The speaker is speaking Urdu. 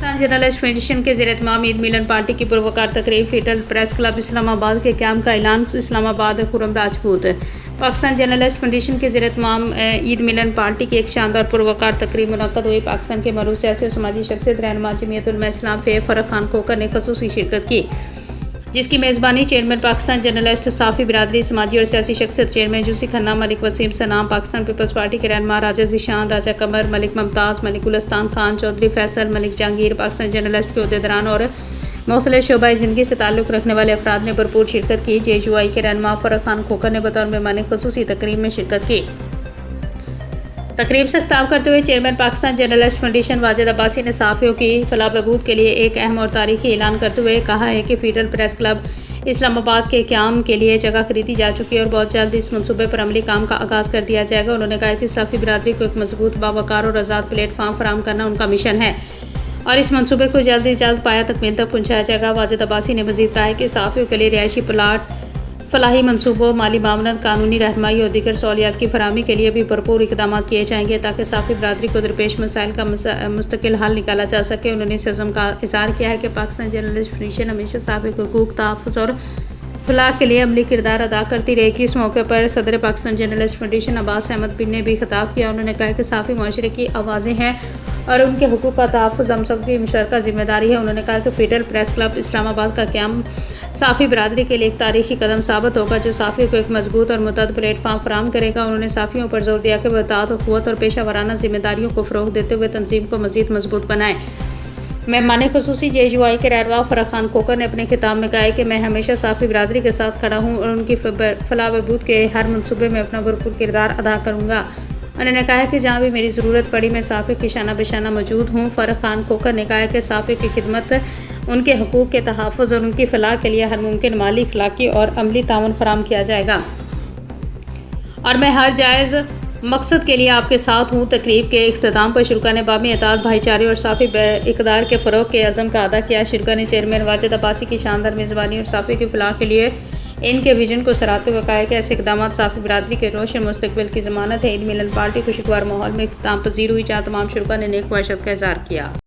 پاکستان جرنلسٹ فیڈریشن کے زیر اہتمام عید ملن پارٹی کی پروقار تقریب فیڈرل پریس کلب اسلام آباد کے قیام کا اعلان اسلام آباد خرم راجپوت پاکستان جرنلسٹ فیڈریشن کے زیر اہتمام عید ملن پارٹی کی ایک شاندار پروقار تقریب منعقد ہوئی۔ پاکستان کے معروف سیاسی اور سماجی شخصیت رہنما جمعیت علماء اسلام فیض فرخ خان کھوکھر نے خصوصی شرکت کی، جس کی میزبانی چیئرمین پاکستان جرنلسٹ صافی برادری، سماجی اور سیاسی شخصیت چیئرمین جوسی کھنہ، ملک وسیم سنام، پاکستان پیپلز پارٹی کے رہنما راجہ ذیشان، راجہ قمر، ملک ممتاز، ملک گلستان خان، چودھری فیصل، ملک جہانگیر، پاکستان جرنلسٹ کے عہدیداران اور مختلف شعبۂ زندگی سے تعلق رکھنے والے افراد نے بھرپور شرکت کی۔ JUI کے رہنما فرخ خان کھوکھر نے بطور مہمان خصوصی تقریب میں شرکت کی۔ تقریب سے خطاب کرتے ہوئے chairman Pakistan journalist federation Wajid Abbasi نے صحافیوں کی فلاح بہبود کے لیے ایک اہم اور تاریخی اعلان کرتے ہوئے کہا ہے کہ فیڈرل پریس کلب اسلام آباد کے قیام کے لیے جگہ خریدی جا چکی ہے اور بہت جلد اس منصوبے پر عملی کام کا آغاز کر دیا جائے گا۔ انہوں نے کہا کہ صحافی برادری کو ایک مضبوط، باوقار اور آزاد پلیٹ فارم فراہم کرنا ان کا مشن ہے اور اس منصوبے کو جلد از جلد پایہ تکمیل تک پہنچایا جائے گا۔ واجد عباسی نے مزید کہا ہے کہ صحافیوں کے لیے رہائشی پلاٹ، فلاحی منصوبوں، مالی معاونت، قانونی رہنمائی اور دیگر سہولیات کی فراہمی کے لیے بھی بھرپور اقدامات کیے جائیں گے تاکہ صحافی برادری کو درپیش مسائل کا مستقل حل نکالا جا سکے۔ انہوں نے اس عزم کا اظہار کیا ہے کہ پاکستان جرنلسٹ فیڈریشن ہمیشہ صحافی کے حقوق، تحفظ اور فلاح کے لیے عملی کردار ادا کرتی رہے گی۔ اس موقع پر صدر پاکستان جرنلسٹ فیڈریشن عباس احمد بن نے بھی خطاب کیا۔ انہوں نے کہا کہ صحافی معاشرے کی آوازیں ہیں اور ان کے حقوق کا تحفظ ہم سب کی مشترکہ ذمہ داری ہے۔ انہوں نے کہا کہ فیڈرل پریس کلب اسلام آباد کا قیام صحافی برادری کے لیے ایک تاریخی قدم ثابت ہوگا جو صحافیوں کو ایک مضبوط اور متعدد پلیٹ فارم فراہم کرے گا۔ انہوں نے صحافیوں پر زور دیا کہ وہ اطاعت، اخوت اور پیشہ ورانہ ذمہ داریوں کو فروغ دیتے ہوئے تنظیم کو مزید مضبوط بنائیں۔ مہمان خصوصی JUI کے رہنما فرخ خان کھوکھر نے اپنے خطاب میں کہا کہ میں ہمیشہ صحافی برادری کے ساتھ کھڑا ہوں اور ان کی فلاح بہبود کے ہر منصوبے میں اپنا بھرپور کردار ادا کروں گا۔ انہوں نے کہا کہ جہاں بھی میری ضرورت پڑی میں صحافی کی شانہ بہ شانہ موجود ہوں۔ فرخ خان کھوکھر نے کہا کہ صحافی کی خدمت، ان کے حقوق کے تحفظ اور ان کی فلاح کے لیے ہر ممکن مالی، اخلاقی اور عملی تعاون فراہم کیا جائے گا اور میں ہر جائز مقصد کے لیے آپ کے ساتھ ہوں۔ تقریب کے اختتام پر شرکا نے باہمی اتحاد، بھائی چارے اور صحافی اقدار کے فروغ کے عزم کا اعادہ کیا۔ شرکا نے چیئرمین واجد عباسی کی شاندار میزبانی اور صحافی کی فلاح کے لیے ان کے ویژن کو سراہتے ہوئے کہا کہ ایسے اقدامات صحافی برادری کے روشن مستقبل کی ضمانت ہے۔ عید ملن پارٹی خوشگوار ماحول میں اختتام پذیر ہوئی جہاں تمام شرکا نے نیک خواہشات کا اظہار کیا۔